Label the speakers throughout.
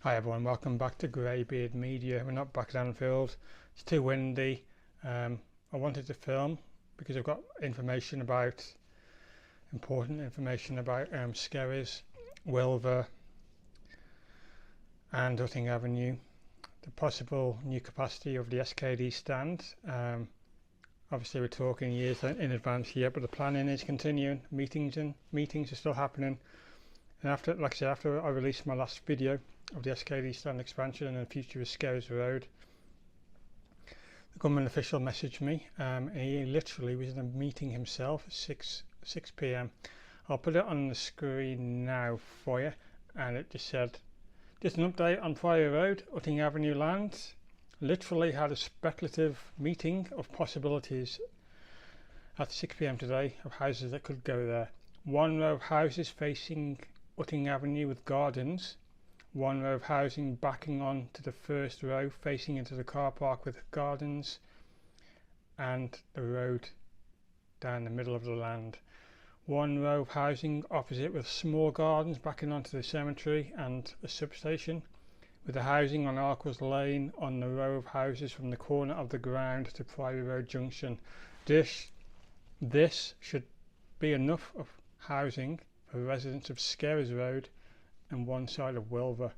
Speaker 1: Hi everyone, welcome back to GreyBeard Media. We're not back at Anfield, it's too windy. I wanted to film because I've got important information about Skerries, Wylva and Utting Avenue, the possible new capacity of the SKD stand. Obviously we're talking years in advance here, but the planning is continuing. Meetings are still happening, and after I released my last video of the SKD stand expansion and the future of Skerries Road, the government official messaged me. He literally was in a meeting himself at 6 p.m. I'll put it on the screen now for you, and it just said, just an update on Priory Road, Utting Avenue land. Literally had a speculative meeting of possibilities at 6 p.m. today of houses that could go there. One row of houses facing Utting Avenue with gardens, one row of housing backing on to the first row facing into the car park with gardens, and the road down the middle of the land. One row of housing opposite with small gardens backing onto the cemetery and a substation, with the housing on Arkles Lane on the row of houses from the corner of the ground to Priory Road Junction. This should be enough of housing for residents of Skerries Road and one side of Wylva.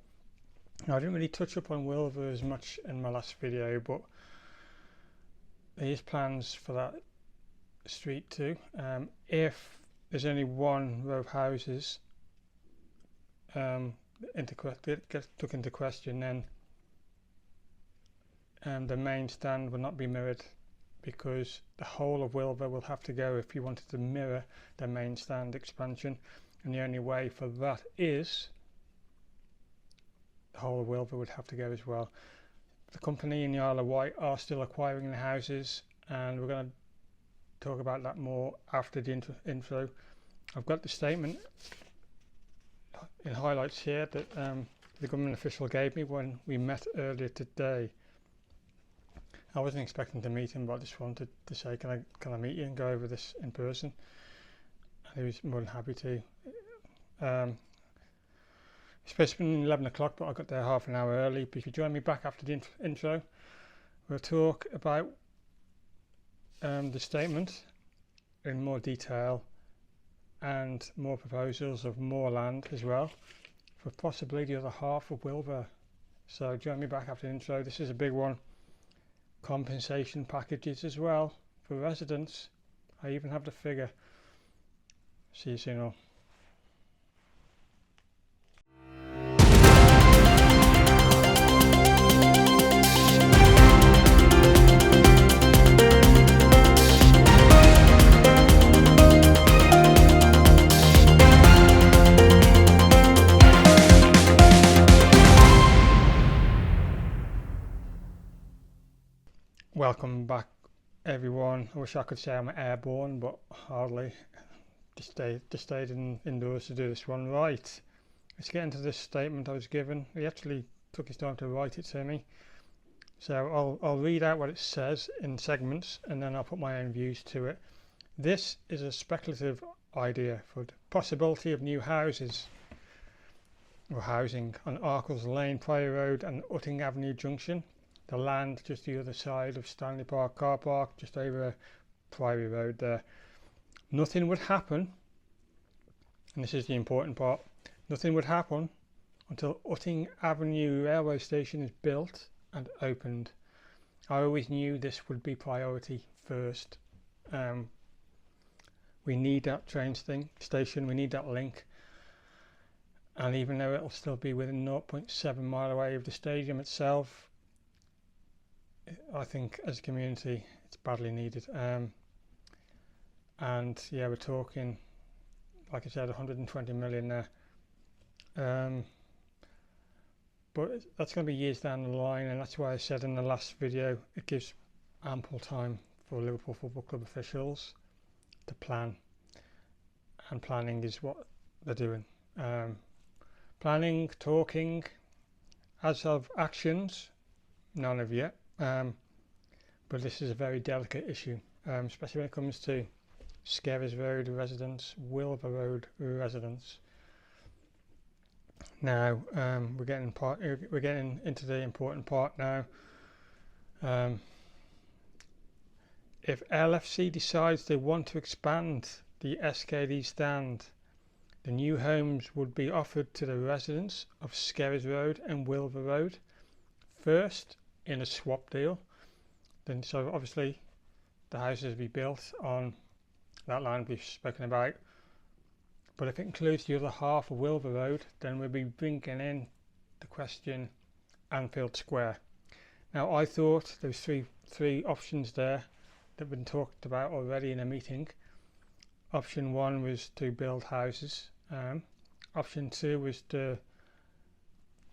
Speaker 1: Now, I didn't really touch up on Wylva as much in my last video, but there is plans for that street too. If there's only one row of houses gets took into question, then the main stand will not be mirrored, because the whole of Wylva will have to go if you wanted to mirror the main stand expansion, and the only way for that is the whole of Wylva would have to go as well. The company in the Isle of Wight are still acquiring the houses, and we're going to talk about that more after the intro. I've got the statement in highlights here that the government official gave me when we met earlier today. I wasn't expecting to meet him, but I just wanted to say, can I meet you and go over this in person? And he was more than happy to. It's supposed to be 11 o'clock, but I got there half an hour early. But if you join me back after the intro, we'll talk about the statement in more detail and more proposals of more land as well for possibly the other half of Wylva. So join me back after the intro. This is a big one. Compensation packages as well for residents. I even have the figure. See you soon all. Welcome back everyone. I wish I could say I'm airborne, but hardly. Just stayed indoors to do this one. Right, let's get into this statement I was given. He actually took his time to write it to me, so I'll read out what it says in segments, and then I'll put my own views to it. This is a speculative idea for the possibility of new houses or housing on Arkles Lane, Priory Road and Utting Avenue Junction. The land just the other side of Stanley Park car park, just over Priory Road there. Nothing would happen, and this is the important part, nothing would happen until Utting Avenue railway station is built and opened. I always knew this would be priority first. We need that train station, we need that link, and even though it'll still be within 0.7 mile away of the stadium itself, I think as a community it's badly needed. And yeah, we're talking, like I said, 120 million there, but that's going to be years down the line, and that's why I said in the last video it gives ample time for Liverpool Football Club officials to plan, and planning is what they're doing. Planning, talking, as of actions, none of yet. But this is a very delicate issue, especially when it comes to Skerries Road residents, Wylva Road residents. Now we're getting into the important part now. If LFC decides they want to expand the SKD stand, the new homes would be offered to the residents of Skerries Road and Wylva Road first in a swap deal. Then, so obviously the houses will be built on that land we've spoken about, but if it includes the other half of Wylva Road, then we'll be bringing in the Questioin Anfield Square. Now I thought there was three options there that have been talked about already in a meeting. Option 1 was to build houses. Option 2 was to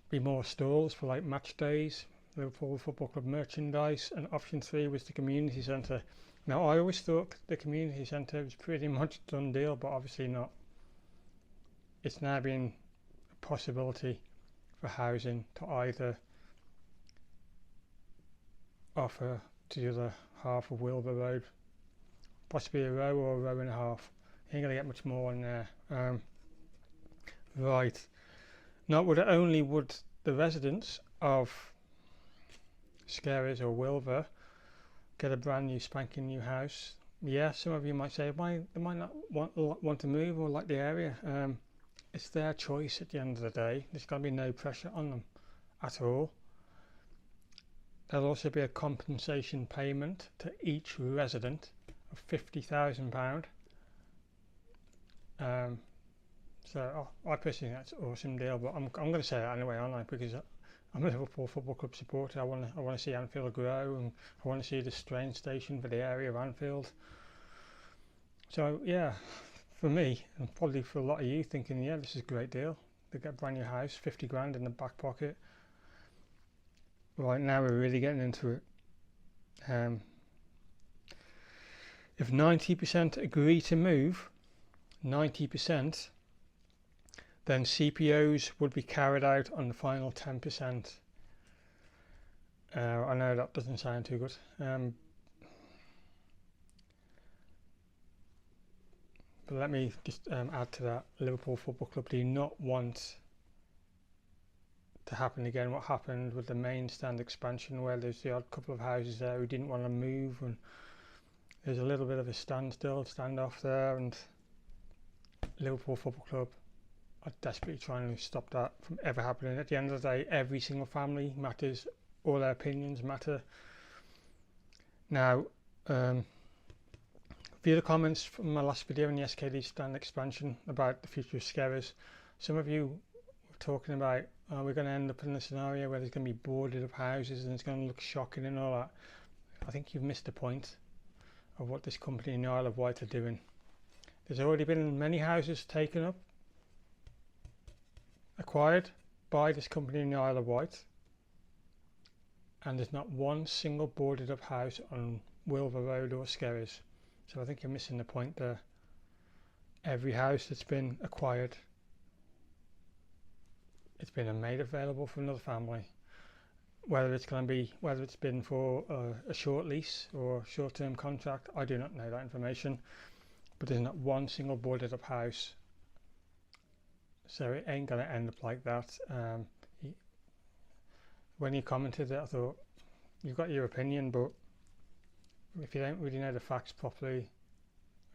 Speaker 1: be more stalls for like match days, Liverpool Football Club merchandise, and option 3 was the community centre. Now I always thought the community centre was pretty much a done deal, but obviously not. It's now been a possibility for housing to either offer to the other half of Wylva Road, possibly a row or a row and a half. You ain't gonna get much more on there. Right, not only would the residents of Skerries or Wylva get a brand new spanking new house. Yeah, some of you might say they might not want to move or like the area. It's their choice at the end of the day. There's got to be no pressure on them at all. There'll also be a compensation payment to each resident of £50,000. So I personally think that's an awesome deal, but I'm going to say that anyway, aren't I? Because I'm a Liverpool Football Club supporter. I want to see Anfield grow, and I want to see this train station for the area of Anfield. So yeah, for me, and probably for a lot of you, thinking, yeah, this is a great deal. They get a brand new house, 50 grand in the back pocket. Right, now we're really getting into it. If 90% agree to move, 90%, then CPOs would be carried out on the final 10%. I know that doesn't sound too good. But let me just add to that. Liverpool Football Club do not want to happen again what happened with the main stand expansion, where there's the odd couple of houses there who didn't want to move, and there's a little bit of a standoff there, and Liverpool Football Club are desperately trying to stop that from ever happening. At the end of the day, every single family matters, all their opinions matter. Now, a few of the comments from my last video in the SKD stand expansion about the future of Skerries. Some of you were talking about, we're going to end up in a scenario where there's going to be boarded up houses and it's going to look shocking and all that. I think you've missed the point of what this company in the Isle of Wight are doing. There's already been many houses taken up, acquired by this company in the Isle of Wight, and there's not one single boarded up house on Wylva Road or Skerries. So I think you're missing the point there. Every house that's been acquired, it's been made available for another family. Whether it's been for a short lease or short-term contract, I do not know that information. But there's not one single boarded up house. So it ain't going to end up like that. When you commented it, I thought, you've got your opinion, but if you don't really know the facts properly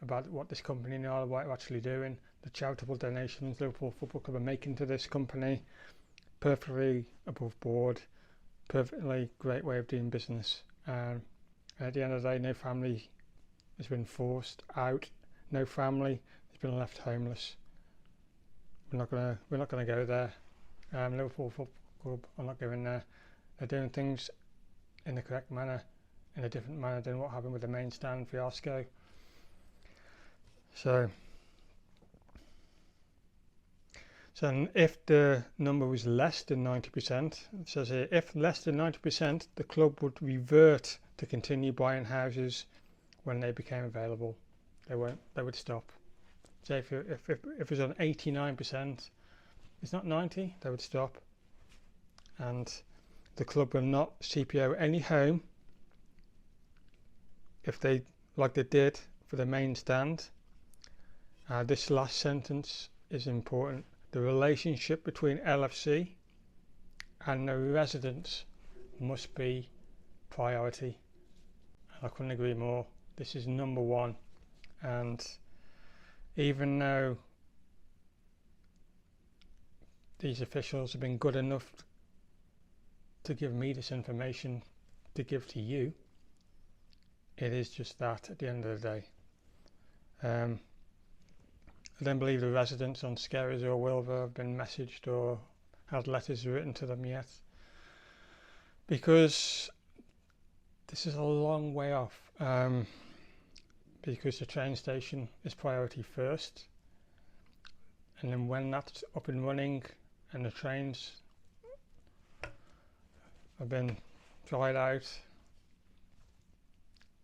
Speaker 1: about what this company in the Isle of Wight are actually doing, the charitable donations Liverpool Football Club are making to this company, perfectly above board, perfectly great way of doing business. And at the end of the day, no family has been forced out. No family has been left homeless. We're not gonna go there. Liverpool Football Club are not going there. They're doing things in the correct manner, in a different manner than what happened with the main stand fiasco. So if the number was less than 90%, it says here, if less than 90%, the club would revert to continue buying houses when they became available. They would stop. So if it was on 89%, it's not 90, they would stop. And the club will not CPO any home if they, like they did for the main stand. This last sentence is important. the relationship between LFC and the residents must be priority. I couldn't agree more. This is number one, and even though these officials have been good enough to give me this information to give to you, it is just that at the end of the day. I don't believe the residents on Skerries or Wylva have been messaged or had letters written to them yet, because this is a long way off, because the train station is priority first, and then when that's up and running and the trains have been tried out,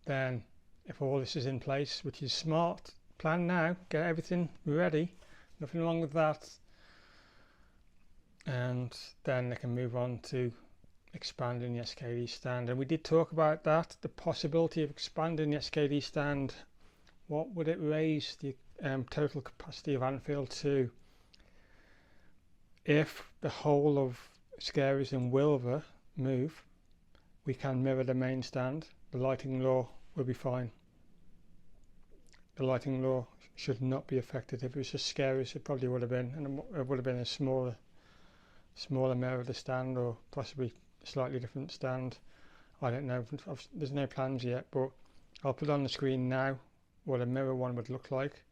Speaker 1: then if all this is in place, which is smart, plan now, get everything ready, nothing wrong with that, and then they can move on to expanding the SKD stand. And we did talk about that, the possibility of expanding the SKD stand. What would it raise the total capacity of Anfield to? If the whole of Skerries and Wylva move, we can mirror the main stand. The lighting law will be fine. The lighting law should not be affected. If it was just Skerries, it probably would have been, and it would have been a smaller mirror of the stand, or possibly a slightly different stand. I don't know. There's no plans yet, but I'll put on the screen now what a mirror one would look like.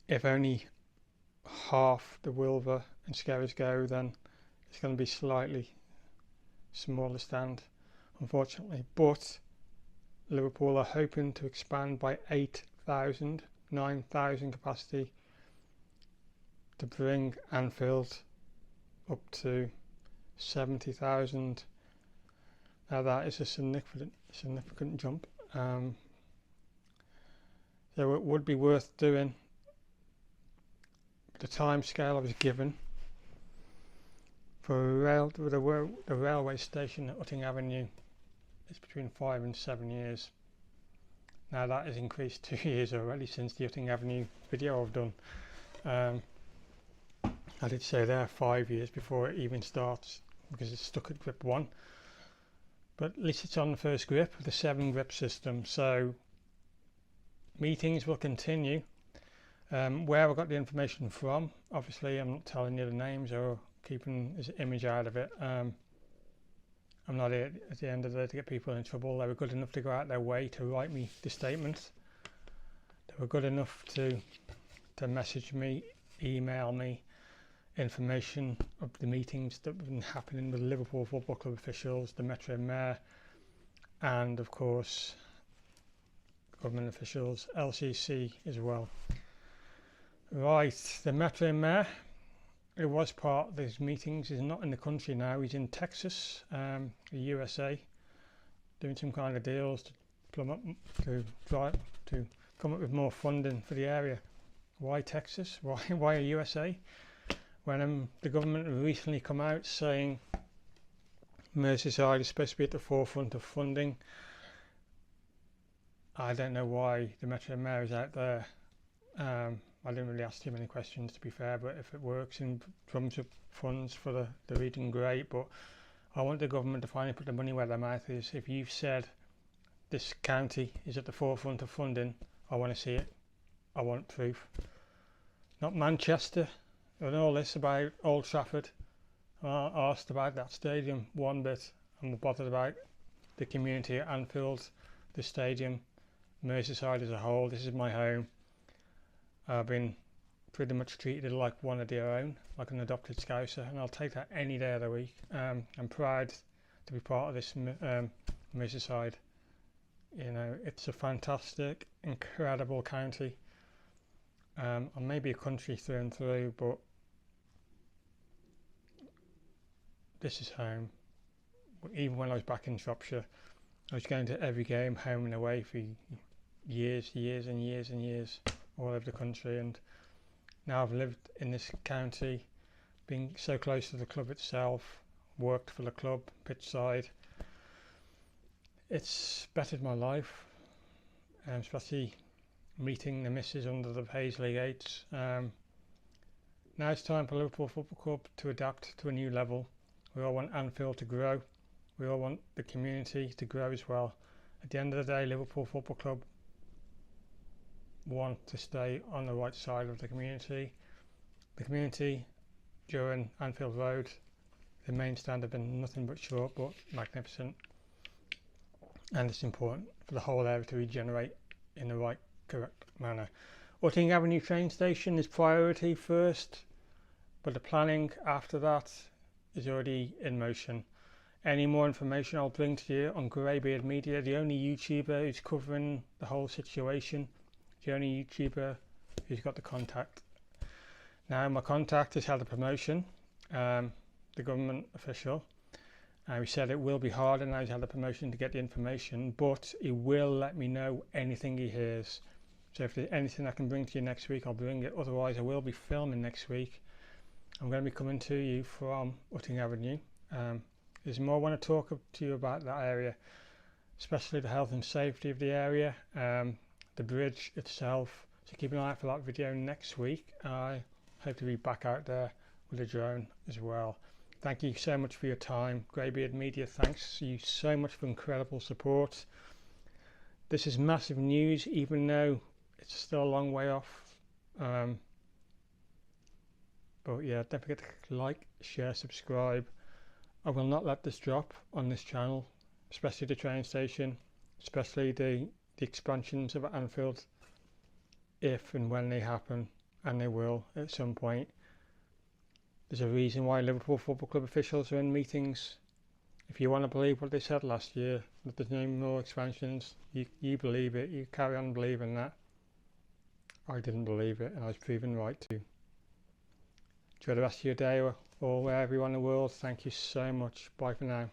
Speaker 1: If only half the Wylva and Skerries go, then it's going to be slightly smaller stand, unfortunately. But Liverpool are hoping to expand by 8,000, 9,000 capacity to bring Anfield up to 70,000. Now that is a significant jump. So it would be worth doing. The time scale I was given for the railway station at Utting Avenue is between 5 and 7 years. Now that has increased 2 years already since the Utting Avenue video I've done. I did say there 5 years before it even starts, because it's stuck at grip 1. But at least it's on the first grip of the 7 grip system. So meetings will continue. Where I got the information from, obviously I'm not telling you the names or keeping his image out of it. I'm not here at the end of the day to get people in trouble. They were good enough to go out their way to write me the statement. They were good enough to message me, email me information of the meetings that have been happening with Liverpool Football Club officials, the Metro Mayor, and of course government officials, LCC as well. Right, the Metro Mayor, who was part of these meetings, is not in the country now. He's in Texas, the USA, doing some kind of deals to come up with more funding for the area. Why Texas? Why USA? When the government recently come out saying Merseyside is supposed to be at the forefront of funding. I don't know why the Metro Mayor is out there. I didn't really ask too many questions, to be fair, but if it works in terms of funds for the region, great. But I want the government to finally put the money where their mouth is. If you've said this county is at the forefront of funding, I want to see it. I want proof. Not Manchester and all this about Old Trafford. I asked about that stadium one bit. I'm bothered about the community at Anfield, the stadium, Merseyside as a whole. This is my home. I've been pretty much treated like one of their own, like an adopted Scouser, and I'll take that any day of the week. I'm proud to be part of this Merseyside. You know, it's a fantastic, incredible county. And maybe a country through and through, but this is home. Even when I was back in Shropshire, I was going to every game, home and away, for years and years, all over the country. And now I've lived in this county, being so close to the club itself, worked for the club, pitch side. It's bettered my life, especially meeting the missus under the Paisley Gates. Now it's time for Liverpool Football Club to adapt to a new level. We all want Anfield to grow. We all want the community to grow as well. At the end of the day, Liverpool Football Club want to stay on the right side of the community. The community during Anfield Road, the main stand have been nothing but short but magnificent, and it's important for the whole area to regenerate in the right, correct manner. Utting Avenue train station is priority first, but the planning after that is already in motion. Any more information I'll bring to you on GreyBeard Media, the only YouTuber who's covering the whole situation, the only YouTuber who's got the contact. Now my contact has had a promotion, the government official, and he said it will be harder now he's had a promotion to get the information, but he will let me know anything he hears. So if there's anything I can bring to you next week, I'll bring it. Otherwise I will be filming next week. I'm going to be coming to you from Utting Avenue. There's more I want to talk to you about that area, especially the health and safety of the area, the bridge itself. So keep an eye out for that video next week. I hope to be back out there with a drone as well. Thank you so much for your time. GreyBeard Media, thanks you so much for incredible support. This is massive news, even though it's still a long way off. But yeah, don't forget to like, share, subscribe. I will not let this drop on this channel, especially the train station, especially the expansions of Anfield, if and when they happen, and they will at some point. There's a reason why Liverpool Football Club officials are in meetings. If you want to believe what they said last year, that there's no more expansions, you believe it, you carry on believing that. I didn't believe it, and I was proven right to. Enjoy the rest of your day or wherever you are in the world. Thank you so much. Bye for now.